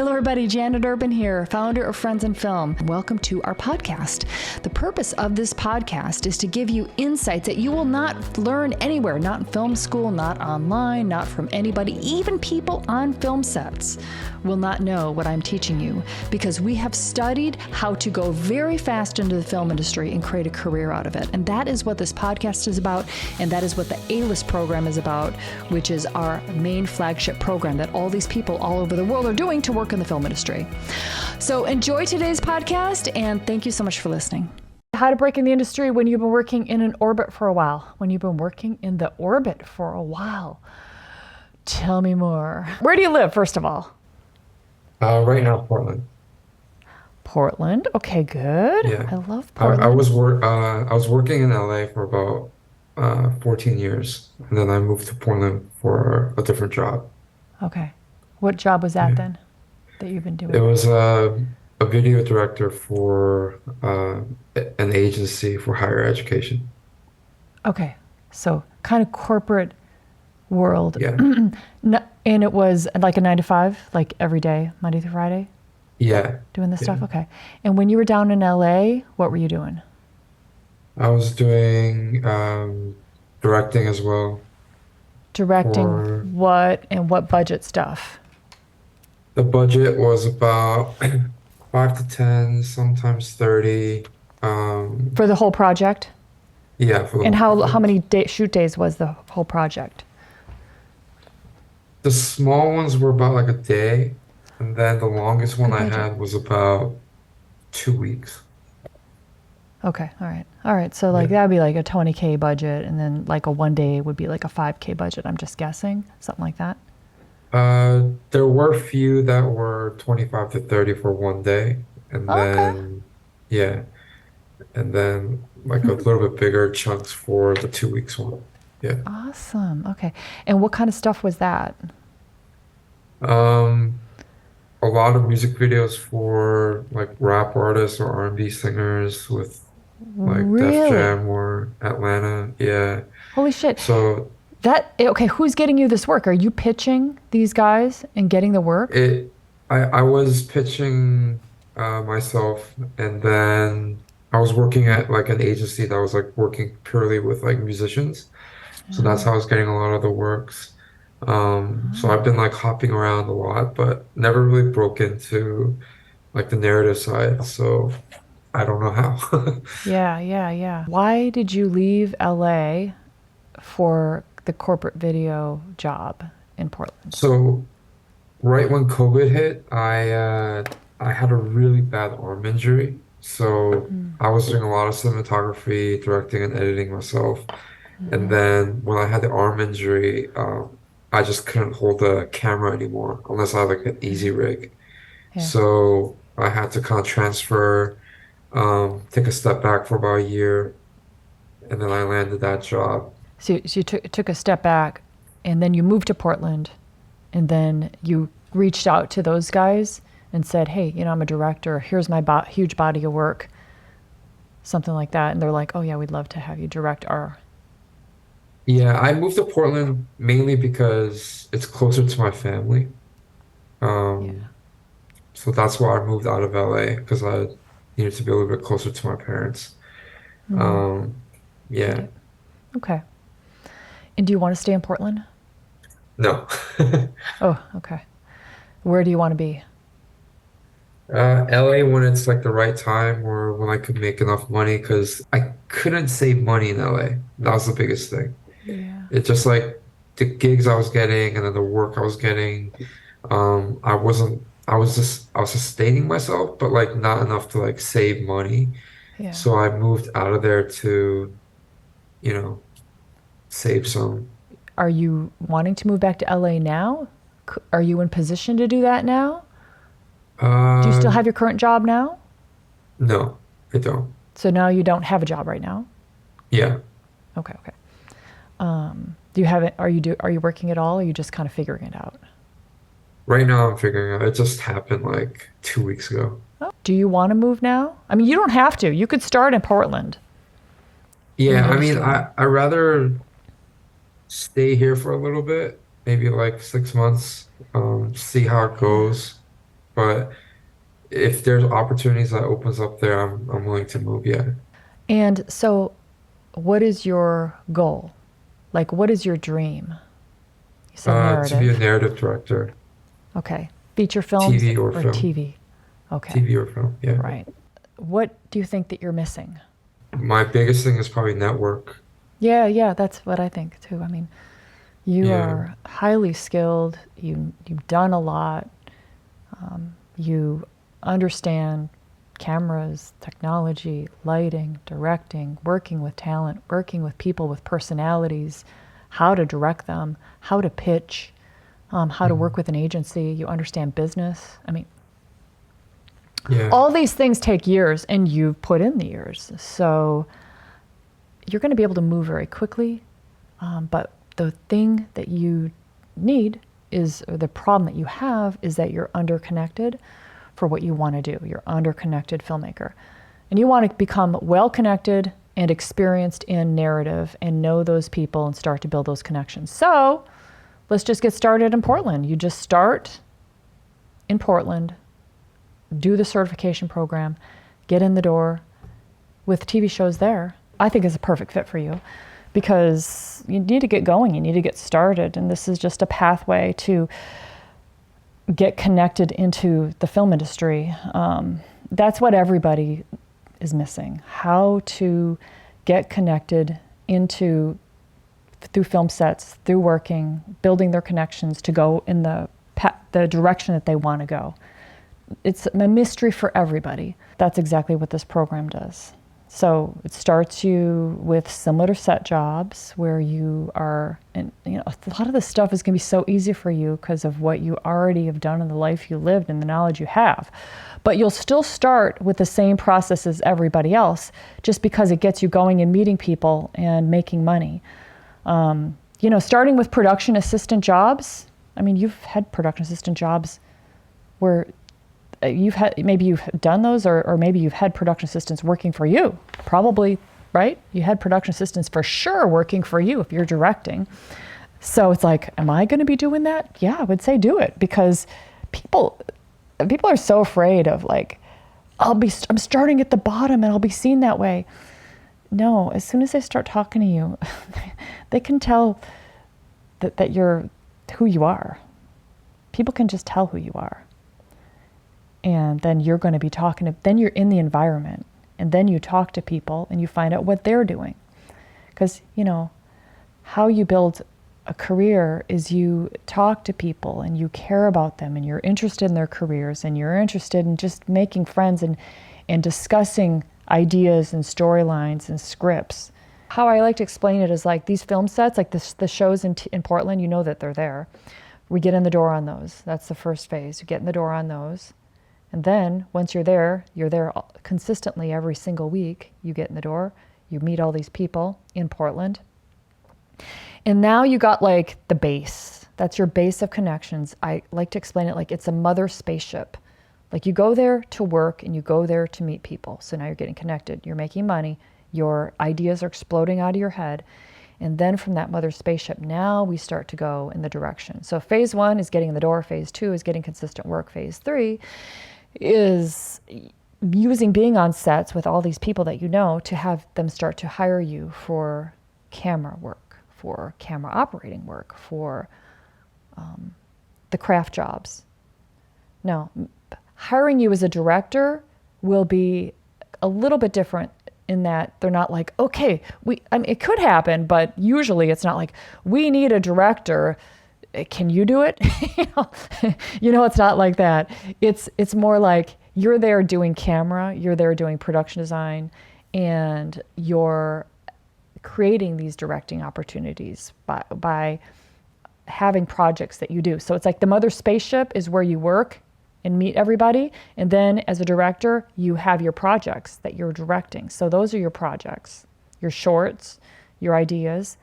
Hello everybody, Janet Urban here, founder of Friends in Film. Welcome to our podcast. The purpose of this podcast is to give you insights that you will not learn anywhere, not in film school, not online, not from anybody. Even people on film sets will not know what I'm teaching you because we have studied how to go very fast into the film industry and create a career out of it. And that is what this podcast is about, and that is what the A-List program is about, which is our main flagship program that all these people all over the world are doing to work in the film industry. So enjoy today's podcast, and thank you so much for listening. How to break in the industry when you've been working in an orbit for a while. When you've been working in the orbit for a while. Tell me more. Where do you live, first of all? Right now, Portland. Portland. Okay, good. Yeah. I love I Portland. was working in LA for about 14 years, and then I moved to Portland for a different job. Okay. What job was that Yeah. then that you've been It doing? was a video director for an agency for higher education. Okay. So kind of corporate world. Yeah. And it was like a 9 to 5, like every day, Monday through Friday, Yeah. doing this Yeah. stuff? Okay. And when you were down in LA, what were you doing? I was doing directing as well Directing for what and what budget stuff? the budget was about 5 to 10, sometimes 30. For the whole project? Yeah, for the And whole how project. many shoot days was the whole project? The small ones were about like a day, and then the longest one Good I budget. had was about 2 weeks. Okay. All right. All right. So like Yeah. that would be like a 20K budget, and then like a one day would be like a 5K budget. I'm just guessing, something like that. There were few that were 25 to 30 for one day, and Okay. then yeah, and then like a little bit bigger chunks for the 2 weeks one. Yeah. Awesome. Okay. And what kind of stuff was that? Um, a lot of music videos for like rap artists or R&B singers with like Def Really? Jam or Atlanta. Yeah. Holy shit. So Okay, who's getting you this work? Are you pitching these guys and getting the work? It, I was pitching myself, and then I was working at like an agency that was like working purely with like musicians. So that's how I was getting a lot of the works. So I've been like hopping around a lot, but never really broke into like the narrative side. So I don't know how. Yeah, yeah, yeah. Why did you leave LA for the corporate video job in Portland? So right when COVID hit, I had a really bad arm injury. So I was doing a lot of cinematography, directing and editing myself. And then when I had the arm injury, I just couldn't hold the camera anymore unless I had like an easy rig. Yeah. So I had to kind of transfer, take a step back for about a year, and then I landed that job. So you took a step back, and then you moved to Portland, and then you reached out to those guys and said, "Hey, I'm a director. Here's my huge body of work," something like that. And they're like, "Oh yeah, we'd love to have you direct our." Yeah, I moved to Portland mainly because it's closer to my family. Yeah. Um, so that's why I moved out of LA because I needed to be a little bit closer to my parents. Mm, Um, get yeah, it. Okay. And do you want to stay in Portland? no. Oh, okay. Where do you want to be? LA when it's like the right time or when I could make enough money because I couldn't save money in LA. That was the biggest thing. Yeah. It's just like the gigs I was getting and then the work I was getting. I was sustaining myself, but like not enough to like save money. Yeah. So I moved out of there to, you know, save some. Are you wanting to move back to LA now? Are you in position to do that now? Do you still Uh, have your current job now? no, I don't. So now you don't have a job right now? Yeah. Okay, okay. Do you have it? Are you working at all? Or are you just kind of figuring it out? Right now I'm figuring out. It just happened like 2 weeks ago. Oh, do you want to move now? I mean, you don't have to. You could start in Portland in the Yeah, I mean, industry. I rather stay here for a little bit, maybe like 6 months, see how it Yeah. goes. but if there's opportunities that opens up there, I'm willing to move. Yeah. And so, what is your goal? Like, what is your dream? You said To be a narrative. narrative director, Okay. Feature films TV or or film, TV? Okay. TV or film. Yeah. Right. What do you think that you're missing? My biggest thing is probably network. Yeah, yeah, that's what I think too. I mean, you Yeah. are highly skilled. You've done a lot. You understand cameras, technology, lighting, directing, working with talent, working with people with personalities, how to direct them, how to pitch, how to work Mhm. with an agency. You understand business. I mean, Yeah. all these things take years, and you've put in the years. So you're going to be able to move very quickly. But the thing that you need is, or the problem that you have, is that you're underconnected for what you want to do. You're underconnected filmmaker. And you want to become well connected and experienced in narrative and know those people and start to build those connections. So let's just get started in Portland. You just start in Portland, do the certification program, get in the door with TV shows there. I think is a perfect fit for you because you need to get going, you need to get started, and this is just a pathway to get connected into the film industry. That's what everybody is missing, how to get connected into through film sets, through working, building their connections to go in the direction that they want to go. It's a mystery for everybody. That's exactly what this program does. So it starts you with similar set jobs where you are, and a lot of this stuff is going to be so easy for you because of what you already have done in the life you lived and the knowledge you have. But you'll still start with the same process as everybody else, just because it gets you going and meeting people and making money. Starting with production assistant jobs. I mean, you've had production assistant jobs where maybe you've done those, or maybe you've had production assistants working for you. Probably, right? You had production assistants for sure working for you if you're directing. So it's like, am I going to be doing that? Yeah, I would say do it, because people are so afraid of like, I'm starting at the bottom and I'll be seen that way. No, as soon as they start talking to you, they can tell that you're who you are. People can just tell who you are. And then you're going to be then you're in the environment, and then you talk to people and you find out what they're doing. Because, how you build a career is you talk to people and you care about them and you're interested in their careers and you're interested in just making friends and discussing ideas and storylines and scripts. How I like to explain it is like these film sets, like the shows in Portland, you know that they're there. We get in the door on those. That's the first phase. You get in the door on those. And then once you're there consistently every single week. You get in the door, you meet all these people in Portland. And now you got like the base. That's your base of connections. I like to explain it like it's a mother spaceship. Like you go there to work and you go there to meet people. So now you're getting connected, you're making money, your ideas are exploding out of your head. And then from that mother spaceship, now we start to go in the direction. So phase 1 is getting in the door. Phase 2 is getting consistent work. Phase 3 is being on sets with all these people that you know to have them start to hire you for camera work, for camera operating work, for the craft jobs. Now, hiring you as a director will be a little bit different in that they're not like, okay, it could happen, but usually it's not like, we need a director. Can you do it? It's not like that. It's more like you're there doing camera, you're there doing production design, and you're creating these directing opportunities by having projects that you do. So it's like the mother spaceship is where you work and meet everybody, and then as a director, you have your projects that you're directing. So those are your projects, your shorts, your ideas,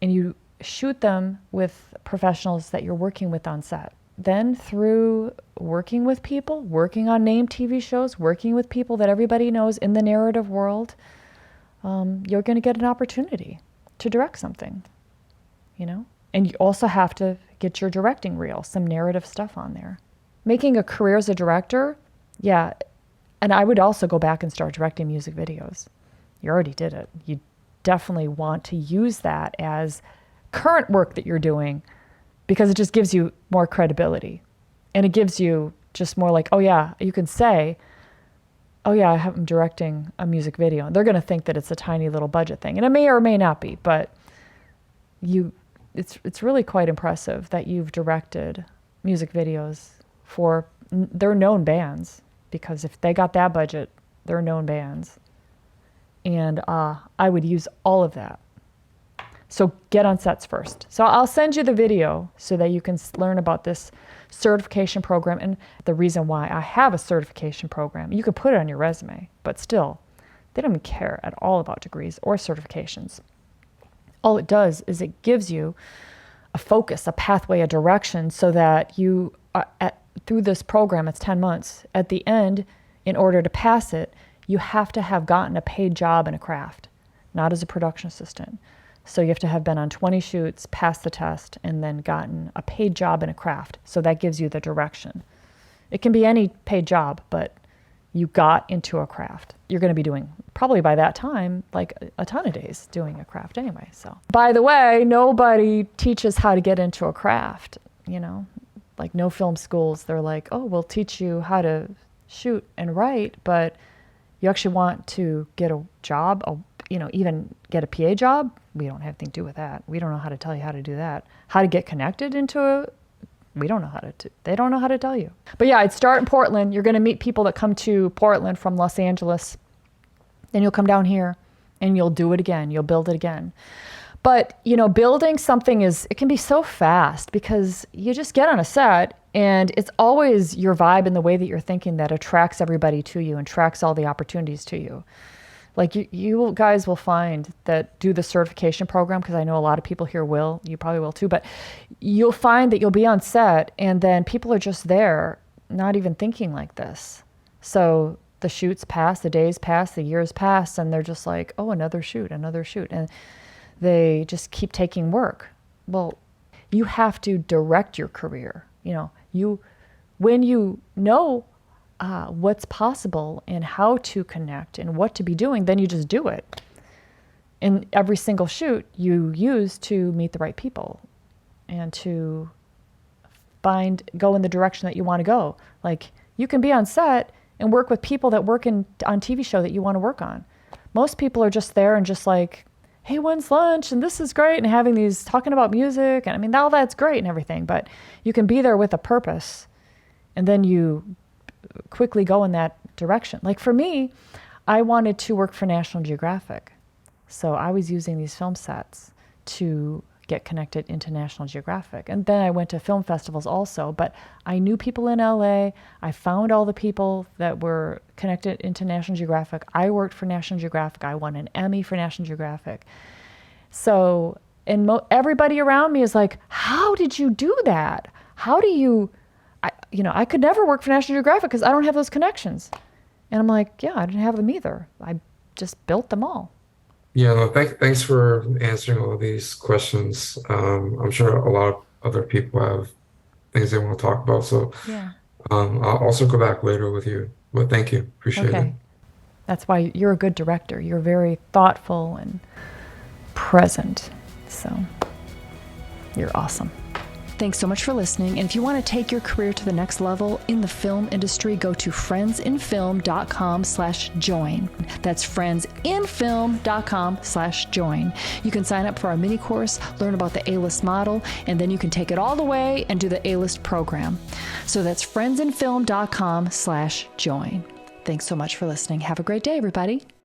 and you shoot them with professionals that you're working with on set. Then through working with people, working on named TV shows, working with people that everybody knows in the narrative world, you're going to get an opportunity to direct something, And you also have to get your directing reel, some narrative stuff on there. making a career as a director, yeah. And I would also go back and start directing music videos. You already did it. You definitely want to use that as current work that you're doing, because it just gives you more credibility. And it gives you just more like, oh yeah, you can say, oh yeah, I'm directing a music video. And they're going to think that it's a tiny little budget thing. And it may or may not be, but it's really quite impressive that you've directed music videos for, they're known bands, because if they got that budget, they're known bands. And I would use all of that. So get on sets first. So I'll send you the video so that you can learn about this certification program and the reason why I have a certification program. You can put it on your resume, but still, they don't even care at all about degrees or certifications. All it does is it gives you a focus, a pathway, a direction, so that you, through this program, it's 10 months. At the end, in order to pass it, you have to have gotten a paid job in a craft, not as a production assistant. So you have to have been on 20 shoots, passed the test, and then gotten a paid job in a craft. So that gives you the direction. It can be any paid job, but you got into a craft. You're going to be doing, probably by that time, like a ton of days doing a craft anyway. So, by the way, nobody teaches how to get into a craft, you know, like no film schools. They're like, oh, we'll teach you how to shoot and write, but you actually want to get a job, even get a PA job. We don't have anything to do with that. We don't know how to tell you how to do that. How to get connected into we don't know how to, they don't know how to tell you. But yeah, I'd start in Portland. You're going to meet people that come to Portland from Los Angeles. Then you'll come down here and you'll do it again. You'll build it again. But, building something it can be so fast, because you just get on a set and it's always your vibe and the way that you're thinking that attracts everybody to you and attracts all the opportunities to you. Like you guys will find that do the certification program, because I know a lot of people here will, you probably will too, but you'll find that you'll be on set and then people are just there, not even thinking like this. So the shoots pass, the days pass, the years pass, and they're just like, oh, another shoot. And they just keep taking work. Well, you have to direct your career. When you know what's possible and how to connect and what to be doing, then you just do it. And every single shoot you use to meet the right people and to go in the direction that you want to go. Like, you can be on set and work with people that work on TV show that you want to work on. Most people are just there and just like, hey, when's lunch? And this is great. And having these, talking about music. And I mean, all that's great and everything, but you can be there with a purpose. And then you quickly go in that direction. Like for me, I wanted to work for National Geographic. So I was using these film sets to get connected into National Geographic. And then I went to film festivals also, but I knew people in LA. I found all the people that were connected into National Geographic. I worked for National Geographic. I won an Emmy for National Geographic. So, and everybody around me is like, how did you do that? How do you, I could never work for National Geographic because I don't have those connections. And I'm like, yeah, I didn't have them either. I just built them all. Yeah, no, thanks for answering all of these questions. I'm sure a lot of other people have things they want to talk about. So yeah. I'll also go back later with you. But thank you. Appreciate it. That's why you're a good director. You're very thoughtful and present. So you're awesome. Thanks so much for listening. And if you want to take your career to the next level in the film industry, go to friendsinfilm.com/join. That's friendsinfilm.com/join. You can sign up for our mini course, learn about the A-list model, and then you can take it all the way and do the A-list program. So that's friendsinfilm.com/join. Thanks so much for listening. Have a great day, everybody.